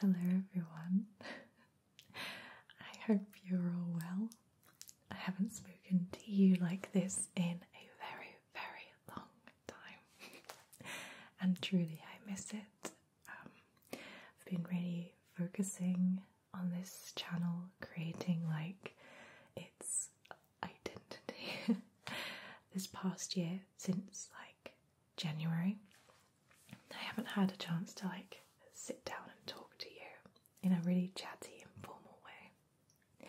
Hello everyone. I hope you're all well. I haven't spoken to you like this in a very, very long time. And truly I miss it. I've been really focusing on this channel, creating like its identity this past year, since like January. I haven't had a chance to like sit down and talk to you in a really chatty, informal way.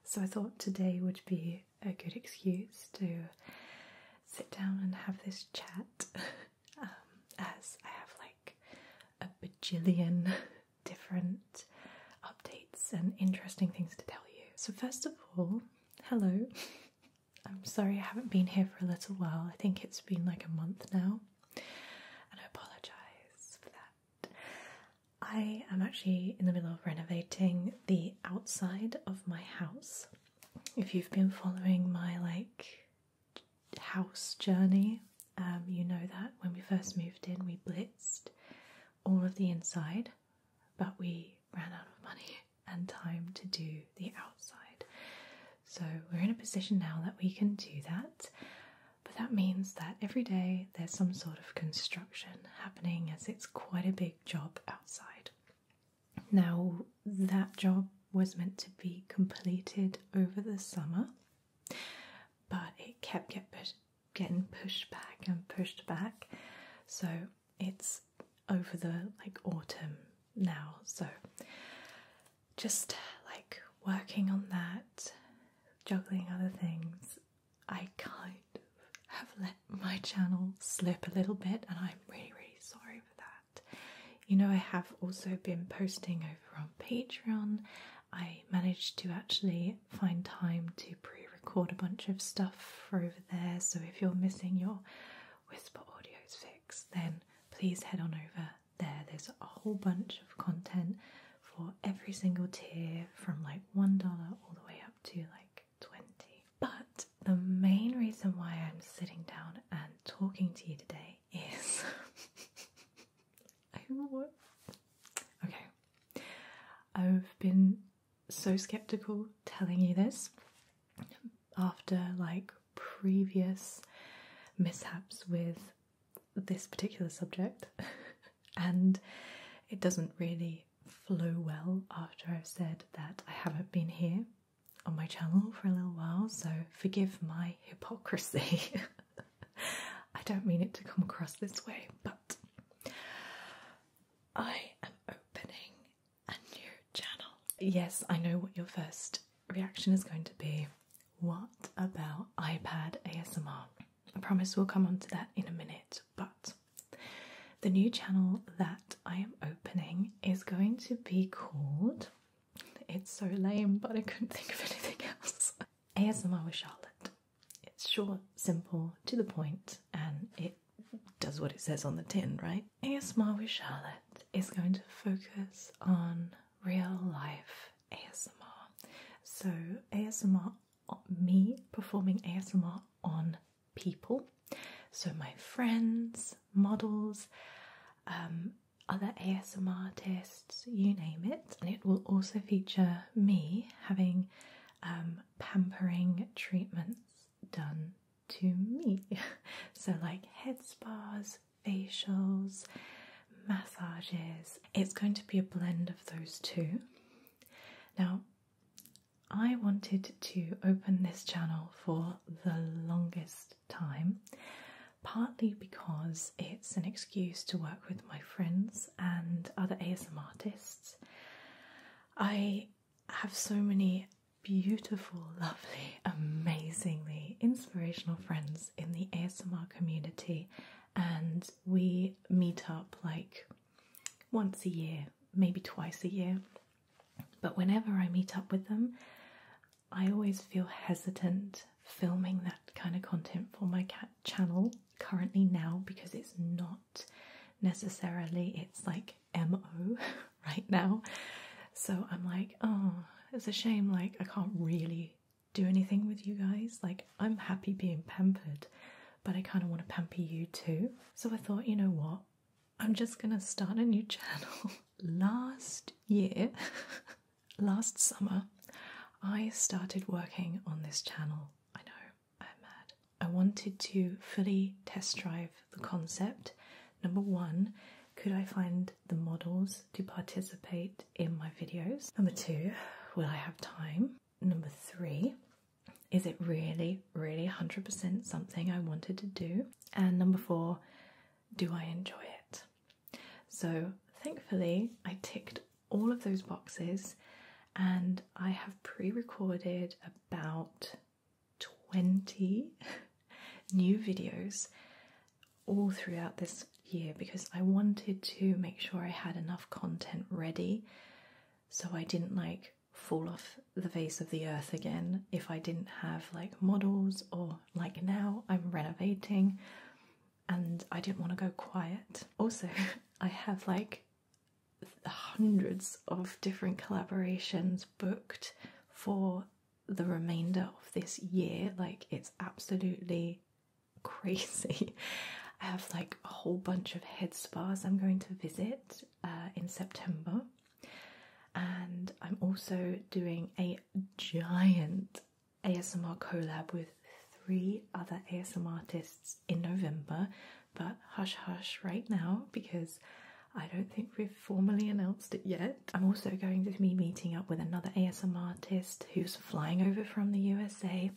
So I thought today would be a good excuse to sit down and have this chat, as I have like a bajillion different updates and interesting things to tell you. So first of all, hello. I'm sorry I haven't been here for a little while. I think it's been like a month now, and I apologise for that. I am actually in the middle of renovating the outside of my house. If you've been following my like house journey, you know that when we first moved in we blitzed all of the inside, but we ran out of money and time to do the outside. So we're in a position now that we can do that, but that means that every day there's some sort of construction happening, as it's quite a big job outside. Now that job was meant to be completed over the summer, but it kept getting pushed back and pushed back, so it's over the like autumn now. So just like working on that, juggling other things, I kind of have let my channel slip a little bit, and I'm really, really sorry for that. You know, I have also been posting over on Patreon. I managed to actually find time to pre-record a bunch of stuff for over there, so if you're missing your WhisperAudios fix, then please head on over there. There's a whole bunch of content for every single tier, from like $1 all the way up to like 20. But the main reason why I'm sitting down and talking to you today is okay, I've been so skeptical telling you this after like previous mishaps with this particular subject, and it doesn't really flow well after I've said that I haven't been here on my channel for a little while, so forgive my hypocrisy. I don't mean it to come across this way, but I am opening a new channel. Yes, I know what your first reaction is going to be. What about iPad ASMR? I promise we'll come on to that in a minute, but the new channel that I am opening is going to be called, it's so lame, but I couldn't think of anything else, ASMR with Charlotte. It's short, simple, to the point, and it does what it says on the tin, right? ASMR with Charlotte is going to focus on real life ASMR. So ASMR, me performing ASMR on people. So my friends, models, other ASMR artists, you name it. And it will also feature me having pampering treatments done to me. So like head spas, facials, massages. It's going to be a blend of those two. Now, I wanted to open this channel for the longest time, partly because it's an excuse to work with my friends and other ASMR artists. I have so many beautiful, lovely, amazingly inspirational friends in the ASMR community, and we meet up like once a year, maybe twice a year. But whenever I meet up with them, I always feel hesitant filming that kind of content for my channel currently now, because it's not necessarily its like MO right now. So I'm like, oh, it's a shame, like I can't really do anything with you guys. Like, I'm happy being pampered, but I kind of want to pamper you too. So I thought, you know what, I'm just gonna start a new channel. Last year, last summer, I started working on this channel. I know, I'm mad. I wanted to fully test drive the concept. Number one, could I find the models to participate in my videos? Number two, will I have time? Number three, is it really, really 100% something I wanted to do? And number four, do I enjoy it? So thankfully, I ticked all of those boxes, and I have pre-recorded about 20 new videos all throughout this year because I wanted to make sure I had enough content ready so I didn't like fall off the face of the earth again if I didn't have like models, or like now I'm renovating and I didn't want to go quiet. Also, I have like hundreds of different collaborations booked for the remainder of this year. Like, it's absolutely crazy. I have like a whole bunch of head spas I'm going to visit in September, and I'm also doing a giant ASMR collab with 3 other ASMR artists in November, but hush hush right now because I don't think we've formally announced it yet. I'm also going to be meeting up with another ASMR artist who's flying over from the USA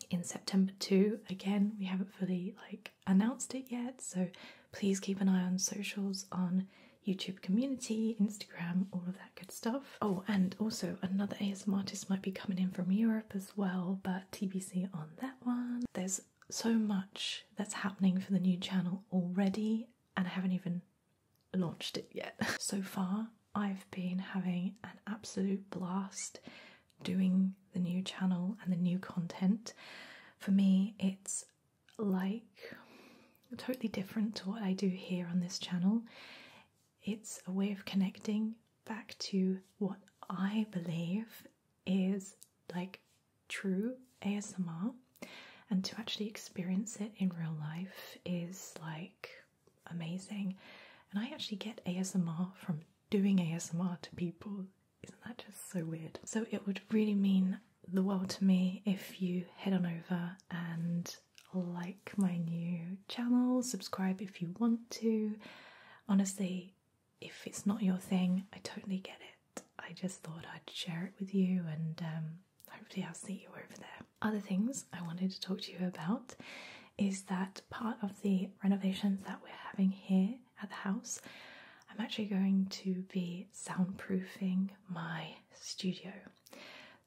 in September too. Again, we haven't fully like announced it yet, so please keep an eye on socials, on YouTube community, Instagram, all of that good stuff. Oh, and also another ASMR artist might be coming in from Europe as well, but TBC on that one. There's so much that's happening for the new channel already, and I haven't even launched it yet. So far, I've been having an absolute blast doing the new channel and the new content. For me, it's like totally different to what I do here on this channel. It's a way of connecting back to what I believe is like true ASMR, and to actually experience it in real life is like amazing. And I actually get ASMR from doing ASMR to people. Isn't that just so weird? So it would really mean the world to me if you head on over and like my new channel, subscribe if you want to. Honestly, if it's not your thing, I totally get it. I just thought I'd share it with you, and hopefully I'll see you over there. Other things I wanted to talk to you about is that part of the renovations that we're having here at the house, I'm actually going to be soundproofing my studio.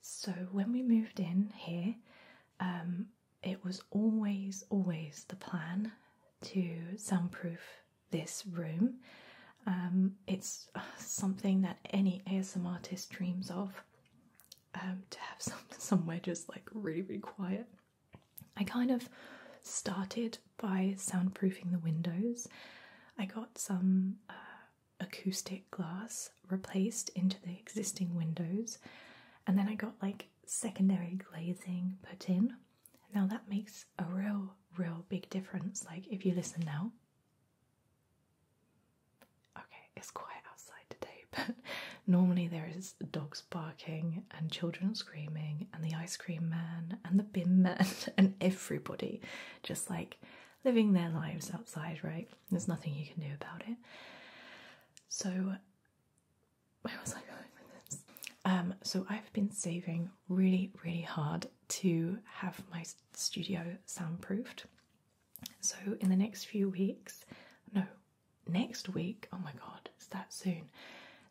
So when we moved in here, it was always the plan to soundproof this room. It's something that any ASMR artist dreams of, to have somewhere just like really quiet. I kind of started by soundproofing the windows. I got some acoustic glass replaced into the existing windows, and then I got like secondary glazing put in. Now that makes a real big difference. Like, if you listen now, okay, it's quiet outside today, but normally there is dogs barking and children screaming and the ice cream man and the bin man and everybody just like living their lives outside, right? There's nothing you can do about it. So where was I going with this? So I've been saving really hard to have my studio soundproofed. So in the next few weeks, no, next week, oh my god, it's that soon.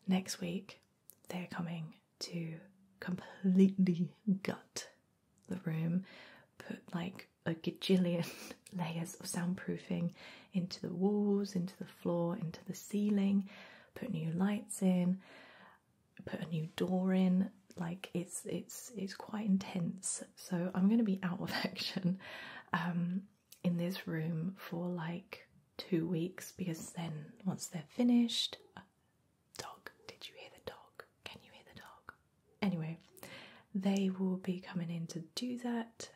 Next week, they're coming to completely gut the room, put like a gajillion layers of soundproofing into the walls, into the floor, into the ceiling, put new lights in, put a new door in. Like, it's quite intense. So I'm going to be out of action in this room for like 2 weeks, because then once they're finished, dog, did you hear the dog? Can you hear the dog? Anyway, they will be coming in to do that.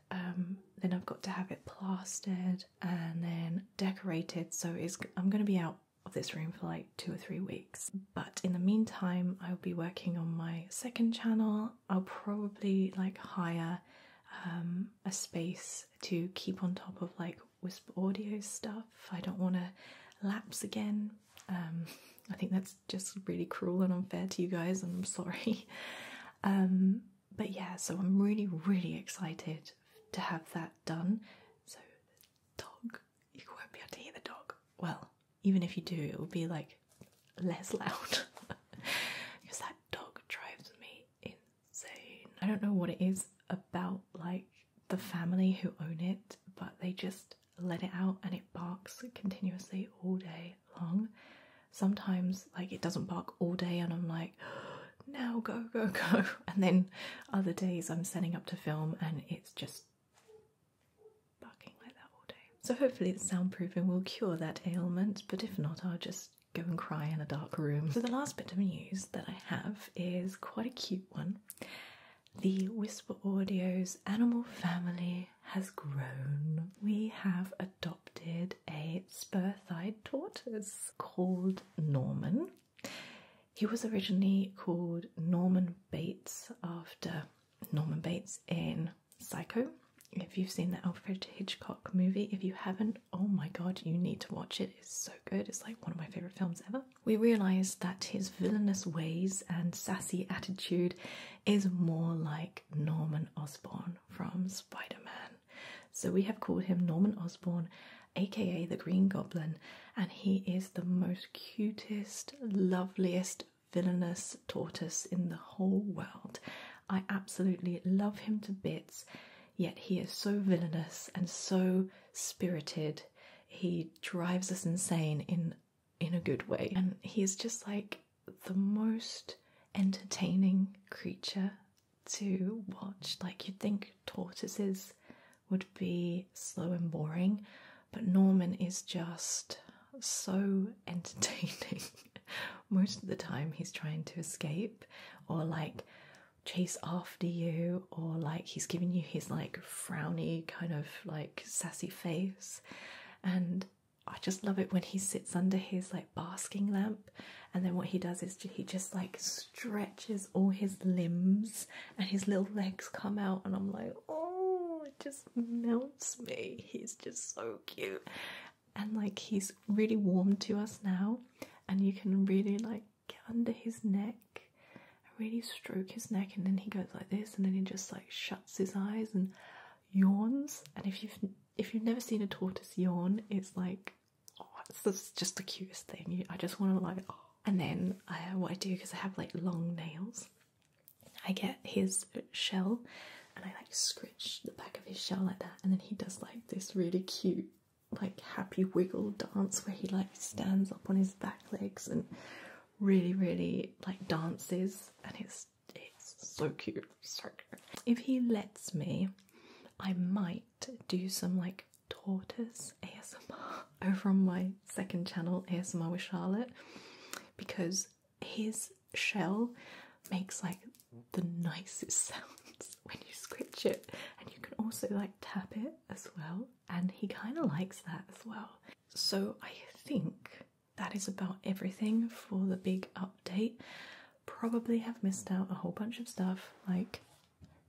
Then I've got to have it plastered and then decorated. So I'm going to be out of this room for like 2 or 3 weeks. But in the meantime, I'll be working on my second channel. I'll probably like hire a space to keep on top of like WhisperAudios stuff. I don't want to lapse again. I think that's just really cruel and unfair to you guys, and I'm sorry. But yeah, so I'm really, really excited to have that done. So the dog, you won't be able to hear the dog. Well, even if you do, it will be like less loud. Because that dog drives me insane. I don't know what it is about like the family who own it, but they just let it out and it barks continuously all day long. Sometimes like it doesn't bark all day and I'm like, now go, go, go. And then other days I'm setting up to film and it's just barking like that all day. So hopefully the soundproofing will cure that ailment, but if not, I'll just go and cry in a dark room. So the last bit of news that I have is quite a cute one. The WhisperAudios animal family has grown. We have adopted a spur-thighed tortoise called Norman. He was originally called Norman Bates after Norman Bates in Psycho. If you've seen the Alfred Hitchcock movie, if you haven't, oh my god, you need to watch it. It's so good. It's like one of my favourite films ever. We realised that his villainous ways and sassy attitude is more like Norman Osborn from Spider-Man. So we have called him Norman Osborn, aka the Green Goblin, and he is the most cutest, loveliest, villainous tortoise in the whole world. I absolutely love him to bits. Yet he is so villainous and so spirited. He drives us insane in a good way. And he is just like the most entertaining creature to watch. Like you'd think tortoises would be slow and boring, but Norman is just so entertaining. Most of the time he's trying to escape or like chase after you, or like he's giving you his like frowny kind of like sassy face. And I just love it when he sits under his like basking lamp, and then what he does is he just like stretches all his limbs and his little legs come out, and I'm like, oh, it just melts me. He's just so cute, and like he's really warm to us now, and you can really like get under his neck, really stroke his neck, and then he goes like this, and then he just like shuts his eyes and yawns. And if you've never seen a tortoise yawn, it's like, oh, it's just the cutest thing. I just want to like, oh. And then what I do, because I have like long nails, I get his shell and I like scratch the back of his shell like that, and then he does like this really cute like happy wiggle dance where he like stands up on his back legs and really, really like dances, and it's so cute, so cute. If he lets me, I might do some like tortoise ASMR over on my second channel, ASMR with Charlotte, because his shell makes like the nicest sounds when you scratch it, and you can also like tap it as well, and he kind of likes that as well. So I think that is about everything for the big update. Probably have missed out a whole bunch of stuff, like,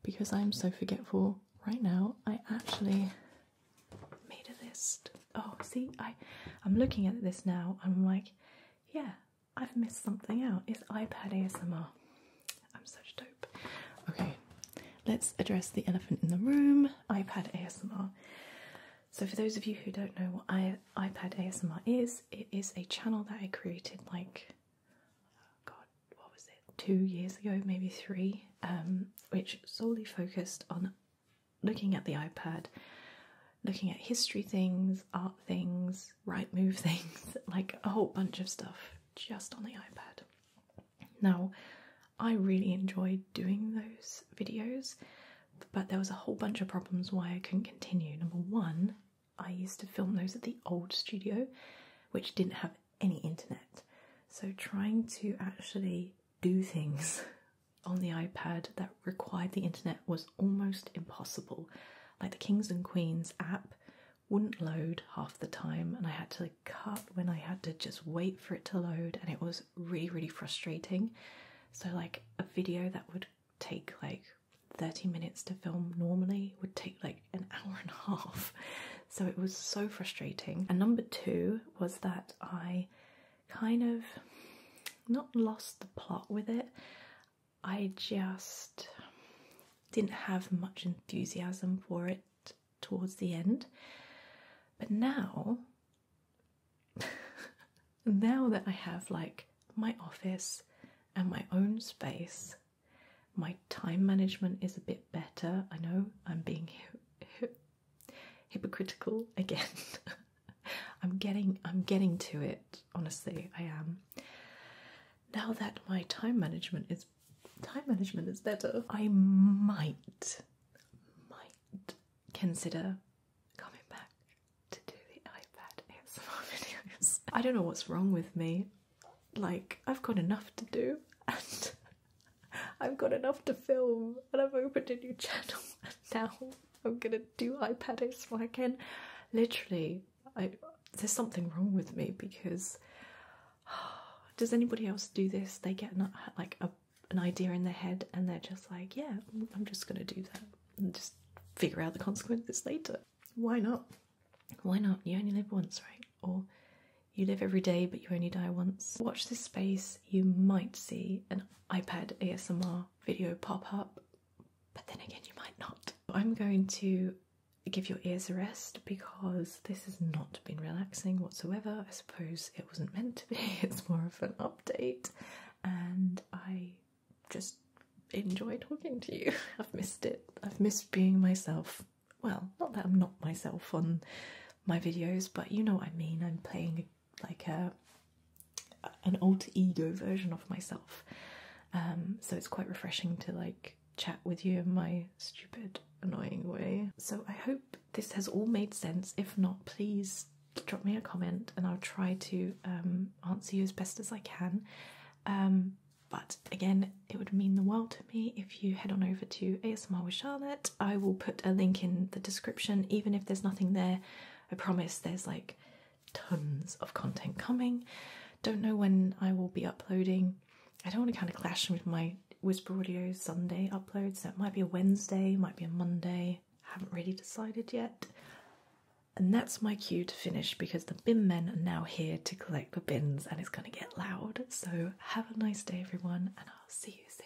because I'm so forgetful right now, I actually made a list. Oh, see, I'm looking at this now, and I'm like, yeah, I've missed something out. It's iPad ASMR. I'm such dope. Okay, let's address the elephant in the room, iPad ASMR. So for those of you who don't know what iPad ASMR is, it is a channel that I created like, God, what was it, 2 years ago, maybe 3, which solely focused on looking at the iPad, looking at history things, art things, right move things, like a whole bunch of stuff just on the iPad. Now, I really enjoyed doing those videos, but there was a whole bunch of problems why I couldn't continue. Number one, I used to film those at the old studio, which didn't have any internet. So trying to actually do things on the iPad that required the internet was almost impossible. Like the Kings and Queens app wouldn't load half the time, and I had to cut when I had to just wait for it to load, and it was really, really frustrating. So like a video that would take like 30 minutes to film normally would take like an hour and a half. So it was so frustrating. And number two was that I kind of not lost the plot with it. I just didn't have much enthusiasm for it towards the end. But now, now that I have like my office and my own space, my time management is a bit better. I know I'm being hypocritical again. I'm getting to it, honestly, I am. Now that my time management is better, I might consider coming back to do the iPad ASMR videos. I don't know what's wrong with me. Like, I've got enough to do, and I've got enough to film, and I've opened a new channel, and now I'm gonna do iPad ASMR again. Literally, there's something wrong with me, because does anybody else do this? They get an idea in their head and they're just like, yeah, I'm just gonna do that and just figure out the consequences later. Why not? Why not? You only live once, right? Or you live every day but you only die once. Watch this space, you might see an iPad ASMR video pop up, but then again you might not. I'm going to give your ears a rest because this has not been relaxing whatsoever. I suppose it wasn't meant to be. It's more of an update, and I just enjoy talking to you. I've missed it. I've missed being myself. Well, not that I'm not myself on my videos, but you know what I mean. I'm playing like an alter ego version of myself. So it's quite refreshing to like chat with you in my stupid, annoying way. So I hope this has all made sense. If not, please drop me a comment and I'll try to answer you as best as I can. But again, it would mean the world to me if you head on over to ASMR with Charlotte. I will put a link in the description, even if there's nothing there. I promise there's like tons of content coming. Don't know when I will be uploading. I don't want to kind of clash with my WhisperAudios Sunday uploads, so it might be a Wednesday, might be a Monday. I haven't really decided yet. And that's my cue to finish because the bin men are now here to collect the bins and it's going to get loud. So have a nice day, everyone, and I'll see you soon.